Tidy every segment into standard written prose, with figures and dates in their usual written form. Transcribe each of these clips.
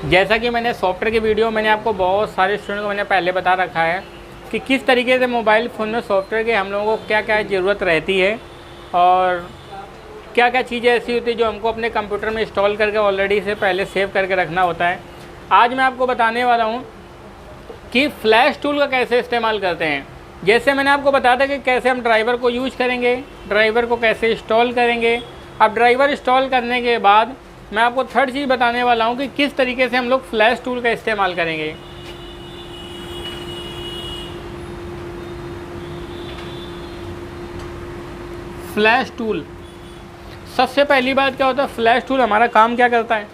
जैसा कि मैंने सॉफ्टवेयर की वीडियो मैंने आपको बहुत सारे स्टूडेंट को मैंने पहले बता रखा है कि किस तरीके से मोबाइल फ़ोन में सॉफ्टवेयर के हम लोगों को क्या क्या ज़रूरत रहती है और क्या क्या चीज़ें ऐसी होती है जो हमको अपने कंप्यूटर में इंस्टॉल करके ऑलरेडी से पहले सेव करके रखना होता है। आज मैं आपको बताने वाला हूँ कि फ्लैश टूल का कैसे इस्तेमाल करते हैं। जैसे मैंने आपको बताया था कि कैसे हम ड्राइवर को यूज करेंगे, ड्राइवर को कैसे इंस्टॉल करेंगे। अब ड्राइवर इंस्टॉल करने के बाद मैं आपको थर्ड चीज़ बताने वाला हूँ कि किस तरीके से हम लोग फ्लैश टूल का इस्तेमाल करेंगे। फ्लैश टूल, सबसे पहली बात क्या होता है, फ्लैश टूल हमारा काम क्या करता है।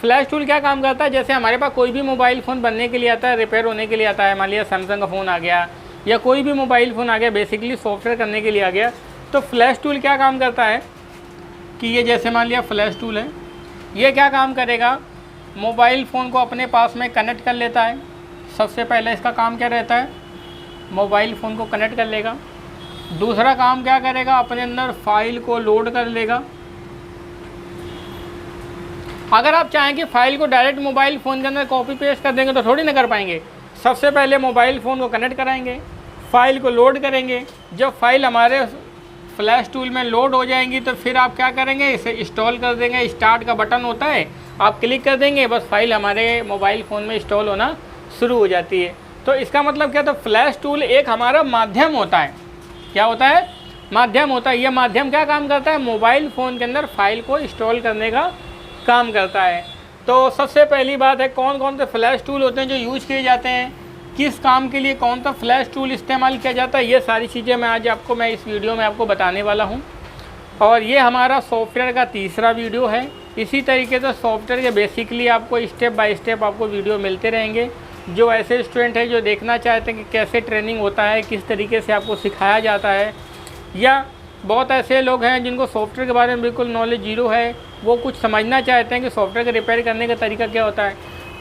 फ्लैश टूल क्या काम करता है, जैसे हमारे पास कोई भी मोबाइल फ़ोन बनने के लिए आता है, रिपेयर होने के लिए आता है, मान लिया सैमसंग का फ़ोन आ गया या कोई भी मोबाइल फ़ोन आ गया, बेसिकली सॉफ्टवेयर करने के लिए आ गया, तो फ्लैश टूल क्या काम करता है कि ये जैसे मान लिया फ्लैश टूल है, ये क्या काम करेगा, मोबाइल फ़ोन को अपने पास में कनेक्ट कर लेता है। सबसे पहले इसका काम क्या रहता है, मोबाइल फ़ोन को कनेक्ट कर लेगा। दूसरा काम क्या करेगा, अपने अंदर फाइल को लोड कर लेगा। अगर आप चाहें कि फ़ाइल को डायरेक्ट मोबाइल फ़ोन के अंदर कॉपी पेस्ट कर देंगे तो थोड़ी ना कर पाएंगे। सबसे पहले मोबाइल फ़ोन को कनेक्ट कराएंगे, फ़ाइल को लोड करेंगे। जब फाइल हमारे फ्लैश टूल में लोड हो जाएंगी तो फिर आप क्या करेंगे, इसे इंस्टॉल कर देंगे। स्टार्ट का बटन होता है, आप क्लिक कर देंगे, बस फाइल हमारे मोबाइल फ़ोन में इंस्टॉल होना शुरू हो जाती है। तो इसका मतलब क्या, तो फ्लैश टूल एक हमारा माध्यम होता है। क्या होता है, माध्यम होता है। यह माध्यम क्या काम करता है, मोबाइल फ़ोन के अंदर फाइल को इंस्टॉल करने का काम करता है। तो सबसे पहली बात है, कौन कौन से फ्लैश टूल होते हैं जो यूज किए जाते हैं, किस काम के लिए कौन सा फ्लैश टूल इस्तेमाल किया जाता है, ये सारी चीज़ें मैं आज मैं इस वीडियो में आपको बताने वाला हूं। और ये हमारा सॉफ्टवेयर का तीसरा वीडियो है। इसी तरीके से सॉफ्टवेयर के बेसिकली आपको स्टेप बाय स्टेप आपको वीडियो मिलते रहेंगे। जो ऐसे स्टूडेंट हैं जो देखना चाहते हैं कि कैसे ट्रेनिंग होता है, किस तरीके से आपको सिखाया जाता है, या बहुत ऐसे लोग हैं जिनको सॉफ्टवेयर के बारे में बिल्कुल नॉलेज जीरो है, वो कुछ समझना चाहते हैं कि सॉफ्टवेयर का रिपेयर करने का तरीका क्या होता है।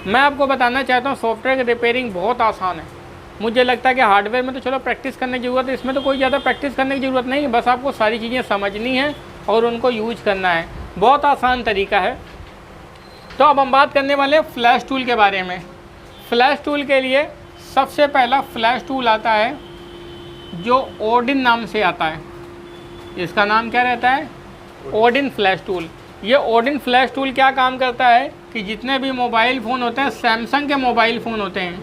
मैं आपको बताना चाहता हूँ सॉफ्टवेयर की रिपेयरिंग बहुत आसान है। मुझे लगता है कि हार्डवेयर में तो चलो प्रैक्टिस करने की ज़रूरत है, इसमें तो कोई ज़्यादा प्रैक्टिस करने की ज़रूरत नहीं है, बस आपको सारी चीज़ें समझनी है और उनको यूज करना है। बहुत आसान तरीका है। तो अब हम बात करने वाले हैं फ्लैश टूल के बारे में। फ्लैश टूल के लिए सबसे पहला फ्लैश टूल आता है जो ओडिन नाम से आता है। इसका नाम क्या रहता है, ओडिन फ्लैश टूल। ये ओडिन फ्लैश टूल क्या काम करता है कि जितने भी मोबाइल फ़ोन होते हैं, सैमसंग के मोबाइल फ़ोन होते हैं,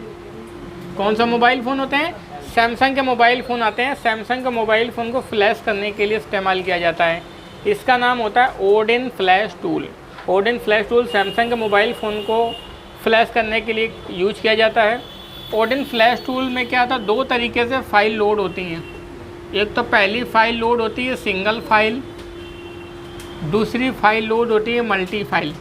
कौन सा मोबाइल फ़ोन होते हैं, सैमसंग के मोबाइल फ़ोन आते हैं, सैमसंग के मोबाइल फ़ोन को फ्लैश करने के लिए इस्तेमाल किया जाता है। इसका नाम होता है Odin flash tool. Odin flash tool Samsung के मोबाइल फ़ोन को फ्लैश करने के लिए यूज किया जाता है। ओडिन फ्लैश टूल में क्या था, दो तरीके से फ़ाइल लोड होती हैं। एक तो पहली फ़ाइल लोड होती है सिंगल फाइल, दूसरी फाइल लोड होती है मल्टी फाइल।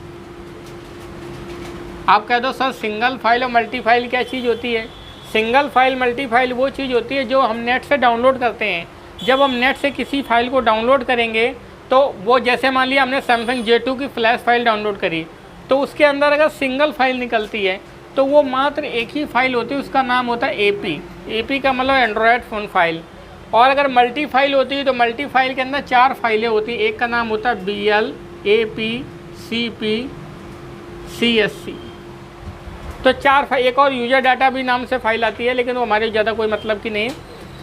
आप कह दो सर सिंगल फाइल और मल्टी फाइल क्या चीज़ होती है। सिंगल फाइल मल्टी फाइल वो चीज़ होती है जो हम नेट से डाउनलोड करते हैं। जब हम नेट से किसी फाइल को डाउनलोड करेंगे तो वो, जैसे मान लिया हमने सैमसंग J2 की फ्लैश फाइल डाउनलोड करी, तो उसके अंदर अगर सिंगल फाइल निकलती है तो वो मात्र एक ही फाइल होती है, उसका नाम होता है AP का मतलब एंड्रॉयड फ़ोन फाइल। और अगर मल्टी फाइल होती है तो मल्टी फाइल के अंदर 4 फाइलें होती हैं। एक का नाम होता है BL, AP, CP, CSC। तो 4 फाइल, एक और यूजर डाटा भी नाम से फाइल आती है, लेकिन वो हमारे ज़्यादा कोई मतलब की नहीं है।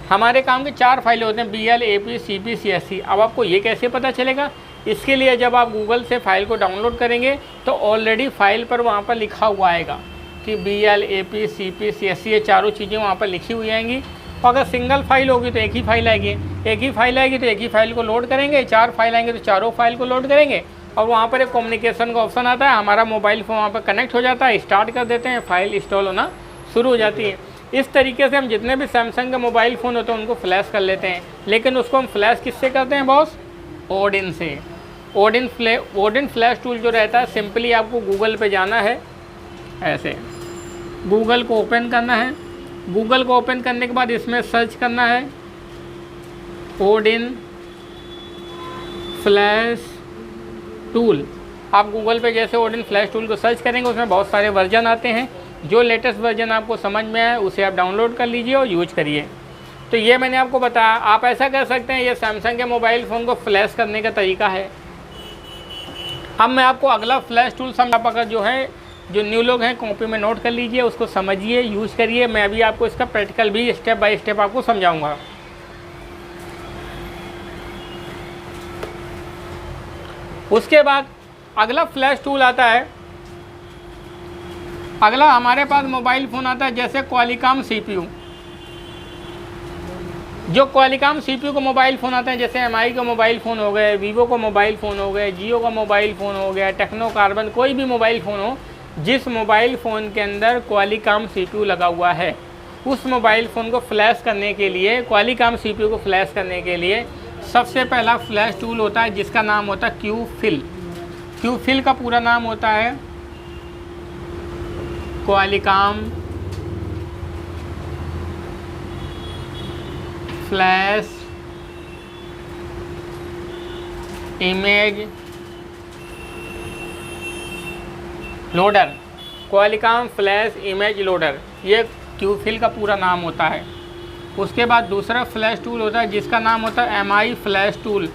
हमारे काम के 4 फाइलें होते हैं, BL, AP, CP, CSC। अब आपको ये कैसे पता चलेगा, इसके लिए जब आप गूगल से फाइल को डाउनलोड करेंगे तो ऑलरेडी फाइल पर वहाँ पर लिखा हुआ आएगा कि BL, AP, CP, CSC, ये चारों चीज़ें वहाँ पर लिखी हुई आएंगी। और अगर सिंगल फाइल होगी तो एक ही फाइल आएगी, एक ही फाइल आएगी तो एक ही फाइल को लोड करेंगे, 4 फाइल आएंगे तो चारों फाइल को लोड करेंगे। और वहाँ पर एक कम्युनिकेशन का ऑप्शन आता है, हमारा मोबाइल फ़ोन वहाँ पर कनेक्ट हो जाता है, स्टार्ट कर देते हैं, फाइल इंस्टॉल होना शुरू हो जाती है। इस तरीके से हम जितने भी सैमसंग के मोबाइल फ़ोन होते हैं उनको फ्लैश कर लेते हैं। लेकिन उसको हम फ्लैश किससे करते हैं बॉस, ओडिन से। ओडिन फ्लैश टूल जो रहता है, सिंपली आपको गूगल पे जाना है, ऐसे गूगल को ओपन करना है। गूगल को ओपन करने के बाद इसमें सर्च करना है ओडिन फ्लैश टूल। आप गूगल पे जैसे ओडिन फ्लैश टूल को सर्च करेंगे उसमें बहुत सारे वर्जन आते हैं। जो लेटेस्ट वर्जन आपको समझ में आए उसे आप डाउनलोड कर लीजिए और यूज करिए। तो ये मैंने आपको बताया, आप ऐसा कर सकते हैं। ये सैमसंग के मोबाइल फ़ोन को फ्लैश करने का तरीका है। अब मैं आपको अगला फ्लैश टूल अगर जो है जो न्यू लोग हैं कॉपी में नोट कर लीजिए, उसको समझिए, यूज़ करिए। मैं अभी आपको इसका प्रैक्टिकल भी स्टेप बाय स्टेप आपको समझाऊंगा। उसके बाद अगला फ्लैश टूल आता है। अगला हमारे पास मोबाइल फ़ोन आता है जैसे क्वालिकॉम CPU। जो क्वालिकॉम CPU को मोबाइल फ़ोन आते हैं, जैसे MI का मोबाइल फ़ोन हो गए, वीवो का मोबाइल फ़ोन हो गए, जियो का मोबाइल फ़ोन हो गया, टेक्नो कार्बन, कोई भी मोबाइल फ़ोन हो जिस मोबाइल फ़ोन के अंदर क्वालिकॉम CPU लगा हुआ है, उस मोबाइल फ़ोन को फ्लैश करने के लिए, क्वालिकॉम CPU को फ्लैश करने के लिए सबसे पहला फ्लैश टूल होता है जिसका नाम होता है क्यूफिल। क्यूफिल का पूरा नाम होता है Qualcomm flash image loader. Qualcomm flash image loader, ये क्यूफिल का पूरा नाम होता है। उसके बाद दूसरा फ्लैश टूल होता है जिसका नाम होता है MI flash tool.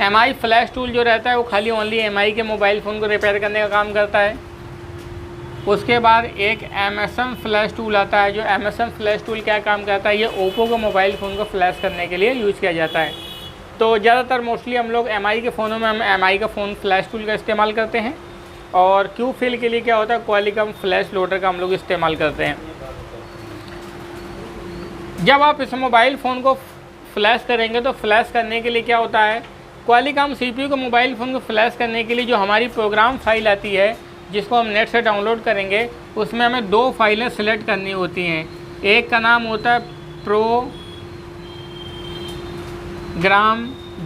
MI flash tool जो रहता है वो खाली ओनली MI के मोबाइल फ़ोन को रिपेयर करने का काम करता है। उसके बाद एक MSM फ्लैश टूल आता है। जो MSM फ्लैश टूल क्या काम करता है, ये ओप्पो के मोबाइल फ़ोन को फ्लैश करने के लिए यूज़ किया जाता है। तो ज़्यादातर मोस्टली हम लोग MI के फ़ोनों में हम MI का फ़ोन फ्लैश टूल का इस्तेमाल करते हैं, और क्यूफिल के लिए क्या होता है क्वालिकॉम फ्लैश लोडर का हम लोग इस्तेमाल करते हैं। जब आप इस मोबाइल फ़ोन को फ्लैश करेंगे तो फ्लैश करने के लिए क्या होता है, क्वालिकॉम CPU को मोबाइल फ़ोन को फ्लैश करने के लिए जो हमारी प्रोग्राम फाइल आती है जिसको हम नेट से डाउनलोड करेंगे, उसमें हमें 2 फाइलें सिलेक्ट करनी होती हैं। एक का नाम होता है प्रोग्राम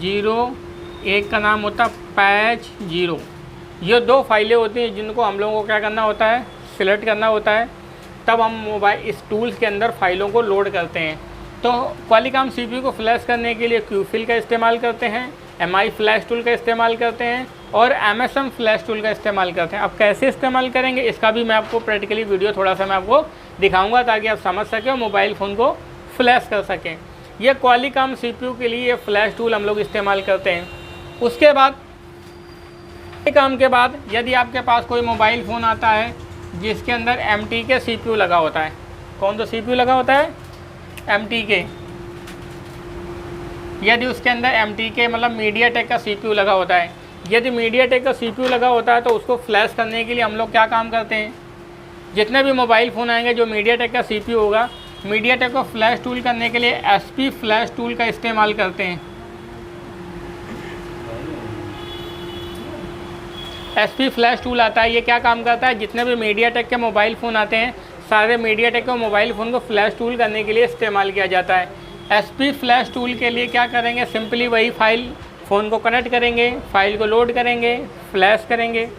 0, एक का नाम होता है पैच 0। ये 2 फाइलें होती हैं जिनको हम लोगों को क्या करना होता है, सिलेक्ट करना होता है। तब हम मोबाइल इस टूल्स के अंदर फाइलों को लोड करते हैं। तो क्वालिकॉम CPU को फ्लैश करने के लिए क्यूफिल का इस्तेमाल करते हैं, MI फ्लैश टूल का इस्तेमाल करते हैं, और MSM फ्लैश टूल का इस्तेमाल करते हैं। अब कैसे इस्तेमाल करेंगे इसका भी मैं आपको प्रैक्टिकली वीडियो थोड़ा सा मैं आपको दिखाऊंगा ताकि आप समझ सकें और मोबाइल फ़ोन को फ्लैश कर सकें। ये क्वालिकॉम CPU के लिए ये फ्लैश टूल हम लोग इस्तेमाल करते हैं। उसके बाद काम के बाद यदि आपके पास कोई मोबाइल फ़ोन आता है जिसके अंदर MTK CPU लगा होता है, कौन सा CPU लगा होता है, MTK। यदि उसके अंदर MTK मतलब मीडियाटेक का CPU लगा होता है, यदि मीडियाटेक का CPU लगा होता है तो उसको फ्लैश करने के लिए हम लोग क्या काम करते हैं, जितने भी मोबाइल फ़ोन आएंगे जो मीडियाटेक का CPU होगा, मीडियाटेक को फ्लैश टूल करने के लिए SP फ्लैश टूल का इस्तेमाल करते हैं। SP फ्लैश टूल आता है, ये क्या काम करता है, जितने भी मीडियाटेक के मोबाइल फ़ोन आते हैं सारे मीडियाटेक के मोबाइल फ़ोन को फ्लैश टूल करने के लिए इस्तेमाल किया जाता है। SP फ्लैश टूल के लिए क्या करेंगे, सिंपली वही फाइल फ़ोन को कनेक्ट करेंगे, फाइल को लोड करेंगे, फ्लैश करेंगे।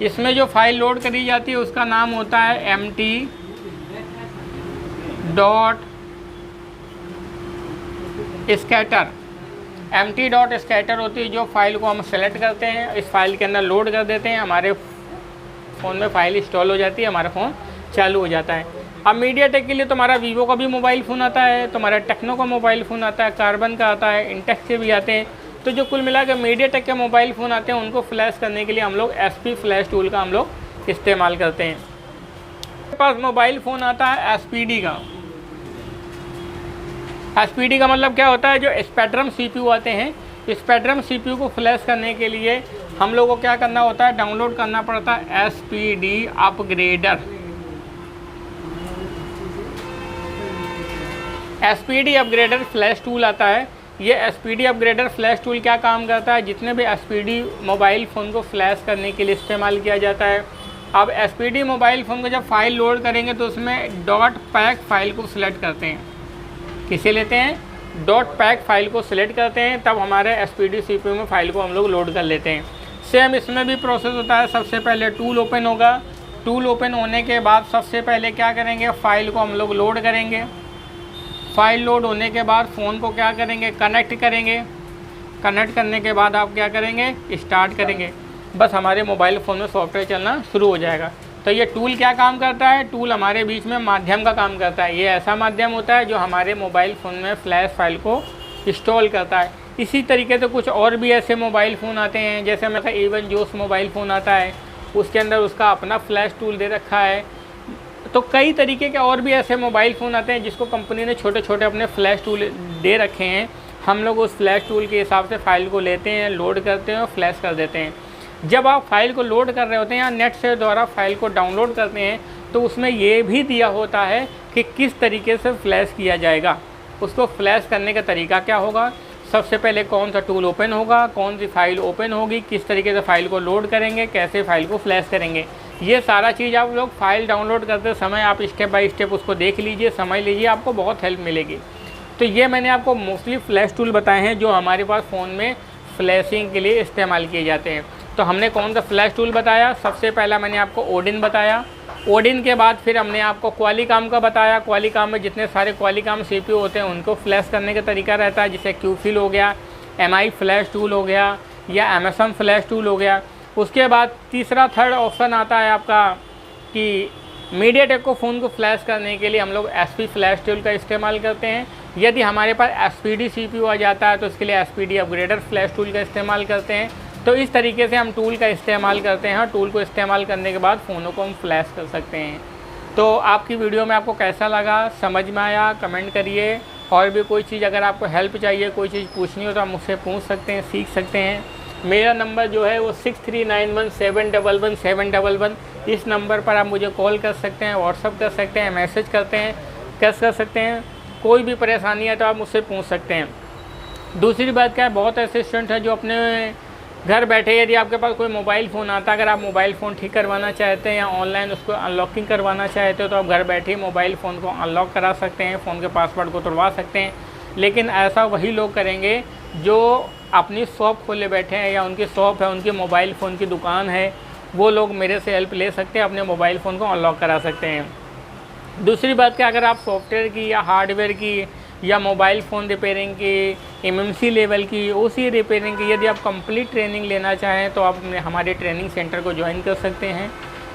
इसमें जो फाइल लोड करी जाती है उसका नाम होता है MT.scatter। MT.scatter होती है जो फाइल को हम सेलेक्ट करते हैं, इस फाइल के अंदर लोड कर देते हैं, हमारे फ़ोन में फाइल इंस्टॉल हो जाती है, हमारा फ़ोन चालू हो जाता है। अब मीडियाटेक के लिए तुम्हारा वीवो का भी मोबाइल फ़ोन आता है, तुम्हारा टेक्नो का मोबाइल फ़ोन आता है, कार्बन का आता है, इंटेक्स के भी आते हैं। तो जो कुल मिलाकर मीडियाटेक के मोबाइल फ़ोन आते हैं उनको फ्लैश करने के लिए हम लोग SP फ्लैश टूल का हम लोग इस्तेमाल करते हैं। मेरे पास मोबाइल फ़ोन आता है SPD का। SPD का मतलब क्या होता है, जो स्पेक्ट्रम CPU आते हैं, स्पेक्ट्रम CPU को फ्लैश करने के लिए हम लोग को क्या करना होता है, डाउनलोड करना पड़ता है SPD upgrader. SPD upgrader flash tool आता है। ये SPD अपग्रेडर फ्लैश टूल क्या काम करता है, जितने भी SPD मोबाइल फ़ोन को फ्लैश करने के लिए इस्तेमाल किया जाता है। अब SPD मोबाइल फ़ोन को जब फाइल लोड करेंगे तो उसमें .pack फाइल को सिलेक्ट करते हैं। किसे लेते हैं, .pack फाइल को सिलेक्ट करते हैं, तब हमारे SPD CPU में फाइल को हम लोग लोड कर लेते हैं। सेम इसमें भी प्रोसेस होता है। सबसे पहले टूल ओपन होगा, टूल ओपन होने के बाद सबसे पहले क्या करेंगे, फ़ाइल को हम लोग लोड करेंगे। फ़ाइल लोड होने के बाद फ़ोन को क्या करेंगे, कनेक्ट करेंगे। कनेक्ट करने के बाद आप क्या करेंगे, स्टार्ट करेंगे, बस हमारे मोबाइल फ़ोन में सॉफ्टवेयर चलना शुरू हो जाएगा। तो ये टूल क्या काम करता है, टूल हमारे बीच में माध्यम का काम करता है। ये ऐसा माध्यम होता है जो हमारे मोबाइल फ़ोन में फ्लैश फाइल को इंस्टॉल करता है। इसी तरीके से कुछ और भी ऐसे मोबाइल फ़ोन आते हैं, जैसे मेरा एवन जोस मोबाइल फ़ोन आता है, उसके अंदर उसका अपना फ्लैश टूल दे रखा है। तो कई तरीके के और भी ऐसे मोबाइल फ़ोन आते हैं जिसको कंपनी ने छोटे छोटे अपने फ्लैश टूल दे रखे हैं। हम लोग उस फ्लैश टूल के हिसाब से फ़ाइल को लेते हैं, लोड करते हैं और फ्लैश कर देते हैं। जब आप फाइल को लोड कर रहे होते हैं या नेट से द्वारा फाइल को डाउनलोड करते हैं तो उसमें ये भी दिया होता है कि किस तरीके से फ्लैश किया जाएगा। उसको फ्लैश करने का तरीका क्या होगा, सबसे पहले कौन सा टूल ओपन होगा, कौन सी फ़ाइल ओपन होगी, किस तरीके से फ़ाइल को लोड करेंगे, कैसे फ़ाइल को फ्लैश करेंगे। ये सारा चीज़ आप लोग फ़ाइल डाउनलोड करते समय आप स्टेप बाय स्टेप उसको देख लीजिए, समझ लीजिए, आपको बहुत हेल्प मिलेगी। तो ये मैंने आपको मोस्टली फ्लैश टूल बताए हैं जो हमारे पास फ़ोन में फ्लैशिंग के लिए इस्तेमाल किए जाते हैं। तो हमने कौन सा फ्लैश टूल बताया, सबसे पहला मैंने आपको ओडिन बताया। ओडिन के बाद फिर हमने आपको क्वालिकॉम का बताया। क्वालिकॉम में जितने सारे क्वालिकॉम CPU होते हैं उनको फ्लैश करने का तरीका रहता है, जैसे क्यूफिल हो गया, MI फ्लैश टूल हो गया या MSM फ्लैश टूल हो गया। उसके बाद तीसरा थर्ड ऑप्शन आता है आपका कि मीडियाटेक को फ़ोन को फ्लैश करने के लिए हम लोग SP फ्लैश टूल का इस्तेमाल करते हैं। यदि हमारे पास SPD CPU आ जाता है तो इसके लिए SPD अपग्रेडर फ्लैश टूल का इस्तेमाल करते हैं। तो इस तरीके से हम टूल का इस्तेमाल करते हैं। टूल को इस्तेमाल करने के बाद फ़ोनों को हम फ्लैश कर सकते हैं। तो आपकी वीडियो में आपको कैसा लगा, समझ में आया, कमेंट करिए। और भी कोई चीज़ अगर आपको हेल्प चाहिए, कोई चीज़ पूछनी हो तो आप मुझसे पूछ सकते हैं, सीख सकते हैं। मेरा नंबर जो है वो 6391711711। इस नंबर पर आप मुझे कॉल कर सकते हैं, व्हाट्सअप कर सकते हैं, मैसेज करते हैं, कर सकते हैं। कोई भी परेशानी है तो आप मुझसे पूछ सकते हैं। दूसरी बात क्या है, बहुत ऐसे स्टूडेंट हैं जो अपने घर बैठे, यदि आपके पास कोई मोबाइल फ़ोन आता है, अगर आप मोबाइल फ़ोन ठीक करवाना चाहते हैं या ऑनलाइन उसको अनलॉकिंग करवाना चाहते हो तो आप घर बैठे ही मोबाइल फ़ोन को अनलॉक करा सकते हैं, फ़ोन के पासवर्ड को तोड़वा सकते हैं। लेकिन ऐसा वही लोग करेंगे जो अपनी शॉप खोले बैठे हैं या उनकी शॉप है, उनकी मोबाइल फ़ोन की दुकान है, वो लोग मेरे से हेल्प ले सकते हैं, अपने मोबाइल फ़ोन को अनलॉक करा सकते हैं। दूसरी बात क्या, अगर आप सॉफ्टवेयर की या हार्डवेयर की या मोबाइल फ़ोन रिपेयरिंग की, MMC लेवल की, OC रिपेयरिंग की यदि आप कंप्लीट ट्रेनिंग लेना चाहें तो आप हमारे ट्रेनिंग सेंटर को ज्वाइन कर सकते हैं।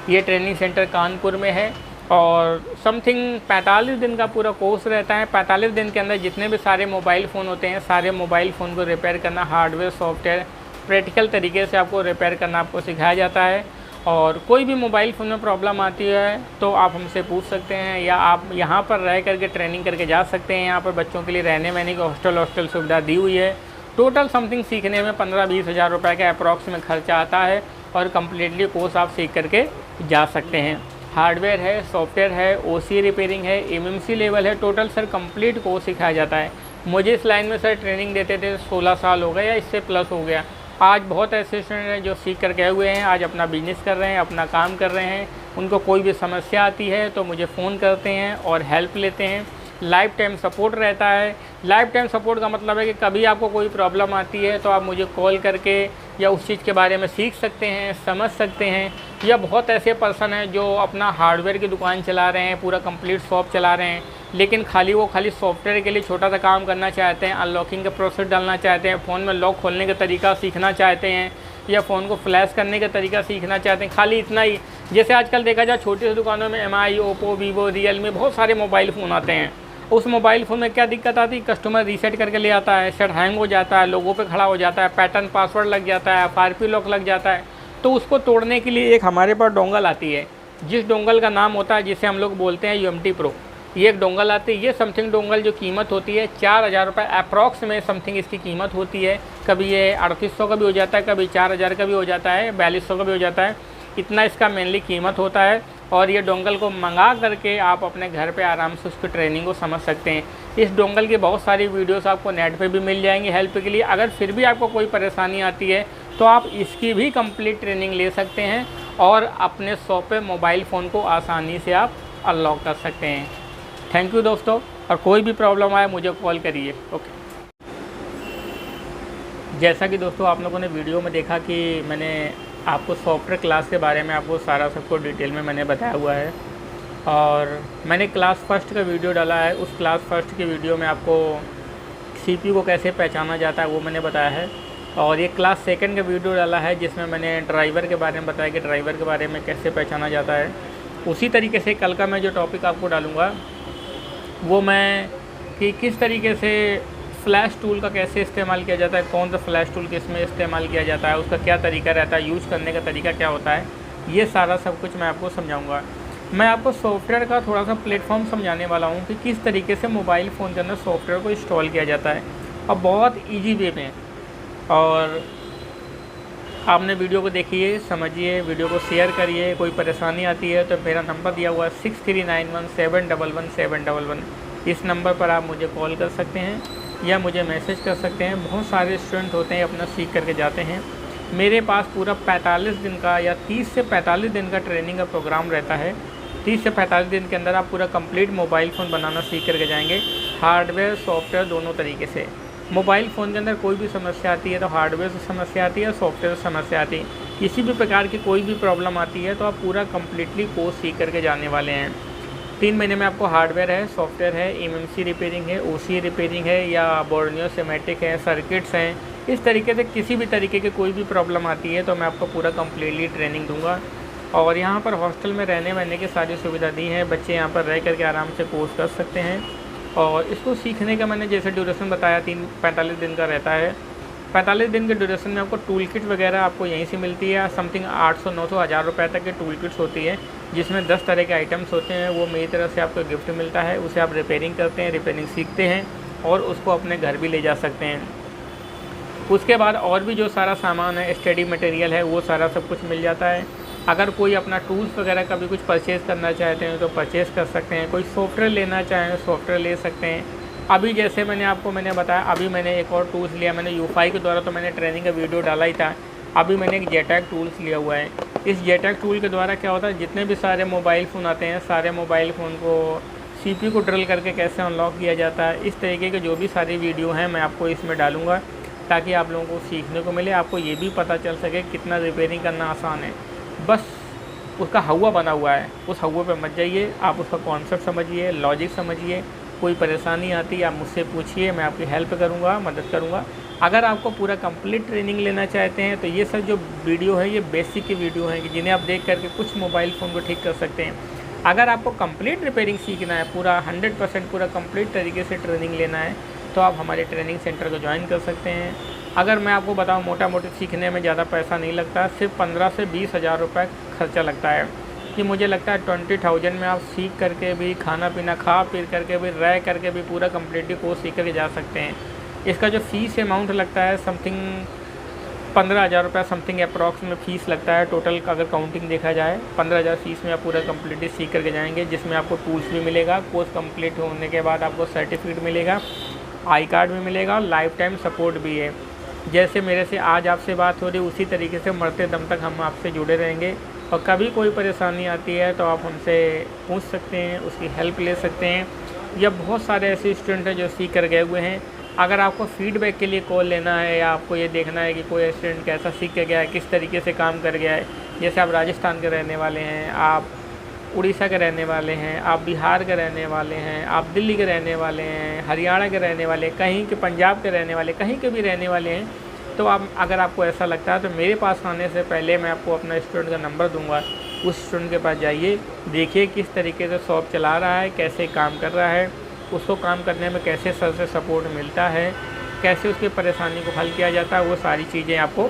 ये ट्रेनिंग सेंटर कानपुर में है और समथिंग 45 दिन का पूरा कोर्स रहता है। 45 दिन के अंदर जितने भी सारे मोबाइल फ़ोन होते हैं, सारे मोबाइल फ़ोन को रिपेयर करना, हार्डवेयर सॉफ्टवेयर प्रैक्टिकल तरीके से आपको रिपेयर करना आपको सिखाया जाता है। और कोई भी मोबाइल फ़ोन में प्रॉब्लम आती है तो आप हमसे पूछ सकते हैं या आप यहाँ पर रह करके ट्रेनिंग करके जा सकते हैं। यहाँ पर बच्चों के लिए रहने वहने की हॉस्टल सुविधा दी हुई है। टोटल समथिंग सीखने में 15-20 हज़ार रुपये का अप्रॉक्स में खर्चा आता है और कम्प्लीटली कोर्स आप सीख करके जा सकते हैं। हार्डवेयर है, सॉफ्टवेयर है, OC रिपेयरिंग है, MMC लेवल है, टोटल सर कंप्लीट कोर्स सिखाया जाता है। मुझे इस लाइन में सर ट्रेनिंग देते थे 16 साल हो गए या इससे प्लस हो गया। आज बहुत ऐसे स्टूडेंट हैं जो सीख कर गए हुए हैं, आज अपना बिजनेस कर रहे हैं, अपना काम कर रहे हैं। उनको कोई भी समस्या आती है तो मुझे फ़ोन करते हैं और हेल्प लेते हैं। लाइफ टाइम सपोर्ट रहता है। लाइफ टाइम सपोर्ट का मतलब है कि कभी आपको कोई प्रॉब्लम आती है तो आप मुझे कॉल करके या उस चीज़ के बारे में सीख सकते हैं, समझ सकते हैं। या बहुत ऐसे पर्सन हैं जो अपना हार्डवेयर की दुकान चला रहे हैं, पूरा कंप्लीट शॉप चला रहे हैं, लेकिन खाली सॉफ्टवेयर के लिए छोटा सा काम करना चाहते हैं, अनलॉकिंग का प्रोसेस डालना चाहते हैं, फ़ोन में लॉक खोलने का तरीका सीखना चाहते हैं या फ़ोन को फ्लैश करने का तरीका सीखना चाहते हैं, खाली इतना ही। जैसे आजकल देखा जाए छोटी सी दुकानों में MI, ओप्पो, वीवो, रियलमी बहुत सारे मोबाइल फ़ोन आते हैं। उस मोबाइल फ़ोन में क्या दिक्कत आती है, कस्टमर रीसेट करके ले आता है, सेट हैंग हो जाता है, लोगों पे खड़ा हो जाता है, पैटर्न पासवर्ड लग जाता है, FRP लॉक लग जाता है। तो उसको तोड़ने के लिए एक हमारे पास डोंगल आती है, जिस डोंगल का नाम होता है, जिसे हम लोग बोलते हैं UMT Pro। ये एक डोंगल आती है। ये समथिंग डोंगल जो कीमत होती है 4000 रुपये अप्रॉक्स में समथिंग इसकी कीमत होती है। कभी ये 3800 का भी हो जाता है, कभी 4000 का भी हो जाता है, 4200 का भी हो जाता है। इतना इसका मेनली कीमत होता है। और ये डोंगल को मंगा करके आप अपने घर पे आराम से उसकी ट्रेनिंग को समझ सकते हैं। इस डोंगल की बहुत सारी वीडियोस आपको नेट पे भी मिल जाएंगी हेल्प के लिए। अगर फिर भी आपको कोई परेशानी आती है तो आप इसकी भी कंप्लीट ट्रेनिंग ले सकते हैं और अपने शॉप पे मोबाइल फ़ोन को आसानी से आप अनलॉक कर सकते हैं। थैंक यू दोस्तों, और कोई भी प्रॉब्लम आए मुझे कॉल करिए। ओके। जैसा कि दोस्तों आप लोगों ने वीडियो में देखा कि मैंने आपको सॉफ्टवेयर क्लास के बारे में आपको सारा सबको डिटेल में मैंने बताया हुआ है। और मैंने क्लास फर्स्ट का वीडियो डाला है। उस क्लास फर्स्ट की वीडियो में आपको CPU को कैसे पहचाना जाता है वो मैंने बताया है। और ये क्लास सेकंड का वीडियो डाला है जिसमें मैंने ड्राइवर के बारे में बताया कि ड्राइवर के बारे में कैसे पहचाना जाता है। उसी तरीके से कल का मैं जो टॉपिक आपको डालूँगा वो मैं कि किस तरीके से फ़्लैश टूल का कैसे इस्तेमाल किया जाता है, कौन सा फ़्लैश टूल किस में इस्तेमाल किया जाता है, उसका क्या तरीका रहता है, यूज़ करने का तरीका क्या होता है, ये सारा सब कुछ मैं आपको समझाऊंगा। मैं आपको सॉफ्टवेयर का थोड़ा सा प्लेटफॉर्म समझाने वाला हूँ कि किस तरीके से मोबाइल फ़ोन के अंदर सॉफ्टवेयर को इंस्टॉल किया जाता है और बहुत ईजी वे में। और आपने वीडियो को देखिए, समझिए, वीडियो को शेयर करिए। कोई परेशानी आती है तो मेरा नंबर दिया हुआ है 6391711711। इस नंबर पर आप मुझे कॉल कर सकते हैं या मुझे मैसेज कर सकते हैं। बहुत सारे स्टूडेंट होते हैं अपना सीख करके जाते हैं। मेरे पास पूरा 45 दिन का या 30 से 45 दिन का ट्रेनिंग का प्रोग्राम रहता है। 30 से 45 दिन के अंदर आप पूरा कंप्लीट मोबाइल फ़ोन बनाना सीख करके जाएंगे, हार्डवेयर सॉफ्टवेयर दोनों तरीके से। मोबाइल फ़ोन के अंदर कोई भी समस्या आती है तो हार्डवेयर से समस्या आती है, सॉफ्टवेयर से समस्या आती है। किसी भी प्रकार की कोई भी प्रॉब्लम आती है तो आप पूरा कम्प्लीटली कोर्स सीख करके जाने वाले हैं। 3 महीने में आपको हार्डवेयर है, सॉफ्टवेयर है, एमएमसी रिपेयरिंग है, ओसी रिपेयरिंग है या बोर्नियो सिमेटिक है, सर्किट्स हैं। इस तरीके से किसी भी तरीके की कोई भी प्रॉब्लम आती है तो मैं आपको पूरा कम्प्लीटली ट्रेनिंग दूंगा। और यहाँ पर हॉस्टल में रहने वहने की सारी सुविधा दी है। बच्चे यहाँ पर रह करके आराम से कोर्स कर सकते हैं। और इसको सीखने का मैंने जैसे ड्यूरेशन बताया 45 दिन का रहता है। 45 दिन के ड्यूरेशन में आपको टूल किट वगैरह आपको यहीं से मिलती है। समथिंग 800, 900, 1000 रुपये तक की टूल किट्स होती है जिसमें 10 तरह के आइटम्स होते हैं। वो मेरी तरफ से आपको गिफ्ट मिलता है, उसे आप रिपेयरिंग करते हैं, रिपेयरिंग सीखते हैं और उसको अपने घर भी ले जा सकते हैं। उसके बाद और भी जो सारा सामान है, स्टडी मटेरियल है, वो सारा सब कुछ मिल जाता है। अगर कोई अपना टूल्स वगैरह का भी कुछ परचेज़ करना चाहते हैं तो परचेज़ कर सकते हैं। कोई सॉफ्टवेयर लेना चाहें सॉफ्टवेयर ले सकते हैं। अभी जैसे मैंने बताया, अभी मैंने एक और टूल्स लिया। मैंने यूफाई के द्वारा तो मैंने ट्रेनिंग का वीडियो डाला ही था। अभी मैंने एक जेटैक टूल्स लिया हुआ है। इस जेटैक टूल के द्वारा क्या होता है, जितने भी सारे मोबाइल फ़ोन आते हैं, सारे मोबाइल फ़ोन को CPU को ड्रिल करके कैसे अनलॉक किया जाता है, इस तरीके के जो भी सारी वीडियो हैं मैं आपको इसमें डालूँगा ताकि आप लोगों को सीखने को मिले। आपको ये भी पता चल सके कितना रिपेयरिंग करना आसान है। बस उसका हवा बना हुआ है, उस हवा पे मत जाइए। आप उसका कॉन्सेप्ट समझिए, लॉजिक समझिए। कोई परेशानी आती है आप मुझसे पूछिए, मैं आपकी हेल्प करूँगा, मदद करूँगा। अगर आपको पूरा कंप्लीट ट्रेनिंग लेना चाहते हैं तो ये सब जो वीडियो है ये बेसिक की वीडियो हैं कि जिन्हें आप देख करके कुछ मोबाइल फ़ोन को ठीक कर सकते हैं। अगर आपको कंप्लीट रिपेयरिंग सीखना है, पूरा 100% पूरा कंप्लीट तरीके से ट्रेनिंग लेना है तो आप हमारे ट्रेनिंग सेंटर को ज्वाइन कर सकते हैं। अगर मैं आपको बताऊं, मोटा मोटी सीखने में ज़्यादा पैसा नहीं लगता, सिर्फ 15 से 20 हज़ार रुपये खर्चा लगता है। कि मुझे लगता है 20,000 में आप सीख करके भी, खाना पीना खा पी करके भी, रह करके भी पूरा कम्प्लीटली कोर्स सीख करके जा सकते हैं। इसका जो फ़ीस अमाउंट लगता है समथिंग 15,000 रुपये समथिंग अप्रॉक्स में फ़ीस लगता है। टोटल अगर काउंटिंग देखा जाए 15,000 फ़ीस में आप पूरा कम्प्लीटली सीख करके जाएंगे, जिसमें आपको टूल्स भी मिलेगा। कोर्स कंप्लीट होने के बाद आपको सर्टिफिकेट मिलेगा, आई कार्ड भी मिलेगा, लाइफ टाइम सपोर्ट भी है। जैसे मेरे से आज आपसे बात हो रही उसी तरीके से मरते दम तक हम आपसे जुड़े रहेंगे। और कभी कोई परेशानी आती है तो आप हमसे पूछ सकते हैं, उसकी हेल्प ले सकते हैं। या बहुत सारे ऐसे स्टूडेंट हैं जो सीख कर गए हुए हैं। अगर आपको फीडबैक के लिए कॉल लेना है या आपको ये देखना है कि कोई स्टूडेंट कैसा सीख के गया है, किस तरीके से काम कर गया है, जैसे आप राजस्थान के रहने वाले हैं, आप उड़ीसा के रहने वाले हैं, आप बिहार के रहने वाले हैं, आप दिल्ली के रहने वाले हैं, हरियाणा के रहने वाले, कहीं के पंजाब के रहने वाले, कहीं के भी रहने वाले हैं, तो आप अगर आपको ऐसा लगता है तो मेरे पास आने से पहले मैं आपको अपना स्टूडेंट का नंबर दूंगा। उस स्टूडेंट के पास जाइए, देखिए किस तरीके से शॉप चला रहा है, कैसे काम कर रहा है, उसको काम करने में कैसे सर से सपोर्ट मिलता है, कैसे उसकी परेशानी को हल किया जाता है, वो सारी चीज़ें आपको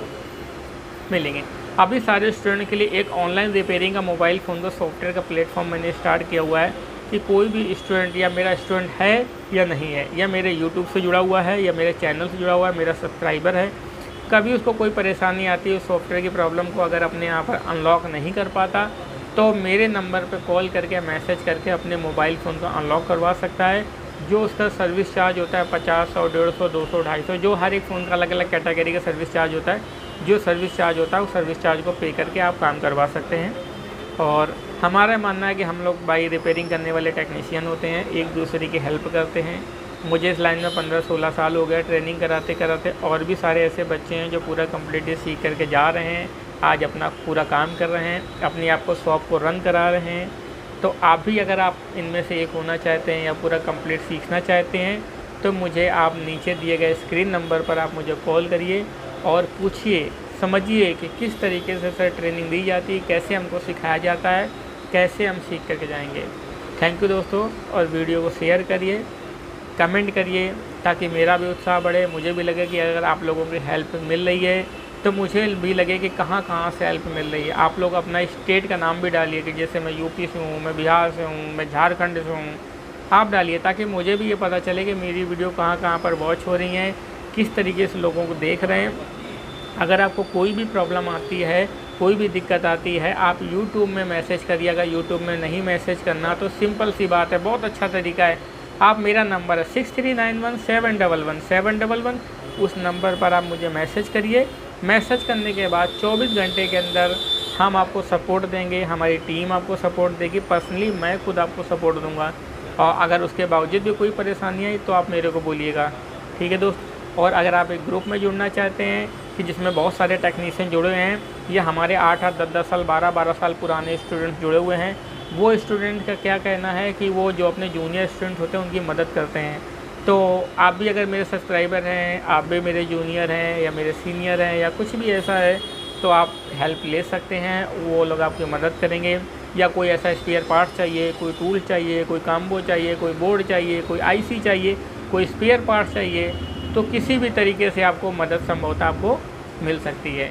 मिलेंगी। अभी सारे स्टूडेंट के लिए एक ऑनलाइन रिपेयरिंग का मोबाइल फ़ोन का सॉफ्टवेयर का प्लेटफॉर्म मैंने स्टार्ट किया हुआ है कि कोई भी स्टूडेंट या मेरा स्टूडेंट है या नहीं है, या मेरे यूट्यूब से जुड़ा हुआ है या मेरे चैनल से जुड़ा हुआ है, मेरा सब्सक्राइबर है, कभी उसको कोई परेशानी आती है उस सॉफ्टवेयर की प्रॉब्लम को अगर अपने यहाँ पर अनलॉक नहीं कर पाता तो मेरे नंबर पर कॉल करके मैसेज करके अपने मोबाइल फ़ोन को अनलॉक करवा सकता है। जो उसका सर्विस चार्ज होता है 50, 100, 150, 200, 250, जो हर एक फ़ोन का अलग अलग कैटेगरी का सर्विस चार्ज होता है, जो सर्विस चार्ज होता है उस सर्विस चार्ज को पे करके आप काम करवा सकते हैं। और हमारा मानना है कि हम लोग भाई रिपेयरिंग करने वाले टेक्नीशियन होते हैं, एक दूसरे की हेल्प करते हैं। मुझे इस लाइन में 15-16 साल हो गए ट्रेनिंग कराते कराते, और भी सारे ऐसे बच्चे हैं जो पूरा कम्प्लीटली सीख करके जा रहे हैं, आज अपना पूरा काम कर रहे हैं, अपने आप को शॉप को रन करा रहे हैं। तो आप भी अगर आप इनमें से एक होना चाहते हैं या पूरा कंप्लीट सीखना चाहते हैं तो मुझे आप नीचे दिए गए स्क्रीन नंबर पर आप मुझे कॉल करिए और पूछिए, समझिए कि किस तरीके से सर ट्रेनिंग दी जाती है, कैसे हमको सिखाया जाता है, कैसे हम सीख करके जाएंगे। थैंक यू दोस्तों, और वीडियो को शेयर करिए, कमेंट करिए ताकि मेरा भी उत्साह बढ़े, मुझे भी लगे कि अगर आप लोगों की हेल्प मिल रही है तो मुझे भी लगे कि कहाँ कहाँ से हेल्प मिल रही है। आप लोग अपना स्टेट का नाम भी डालिए कि जैसे मैं यूपी से हूँ, मैं बिहार से हूँ, मैं झारखंड से हूँ, आप डालिए ताकि मुझे भी ये पता चले कि मेरी वीडियो कहाँ कहाँ पर वॉच हो रही हैं, किस तरीके से लोगों को देख रहे हैं। अगर आपको कोई भी प्रॉब्लम आती है, कोई भी दिक्कत आती है, आप यूट्यूब में मैसेज करिएगा। यूट्यूब में नहीं मैसेज करना तो सिंपल सी बात है, बहुत अच्छा तरीका है। आप मेरा नंबर है 6391711711, उस नंबर पर आप मुझे मैसेज करिए। मैसेज करने के बाद 24 घंटे के अंदर हम आपको सपोर्ट देंगे, हमारी टीम आपको सपोर्ट देगी, पर्सनली मैं खुद आपको सपोर्ट दूंगा। और अगर उसके बावजूद भी कोई परेशानी आई तो आप मेरे को बोलिएगा, ठीक है दोस्त। और अगर आप एक ग्रुप में जुड़ना चाहते हैं कि जिसमें बहुत सारे टेक्नीशियन जुड़े हुए हैं, या हमारे 8-8, 10-10 साल, 12-12 साल पुराने स्टूडेंट्स जुड़े हुए हैं, वो स्टूडेंट का क्या कहना है कि वो जो अपने जूनियर स्टूडेंट होते हैं उनकी मदद करते हैं। तो आप भी अगर मेरे सब्सक्राइबर हैं, आप भी मेरे जूनियर हैं या मेरे सीनियर हैं या कुछ भी ऐसा है, तो आप हेल्प ले सकते हैं, वो लोग आपकी मदद करेंगे। या कोई ऐसा स्पेयर पार्ट चाहिए, कोई टूल चाहिए, कोई कॉम्बो चाहिए, कोई बोर्ड चाहिए, कोई आईसी चाहिए, कोई स्पेयर पार्ट चाहिए, तो किसी भी तरीके से आपको मदद संभवतः आपको मिल सकती है।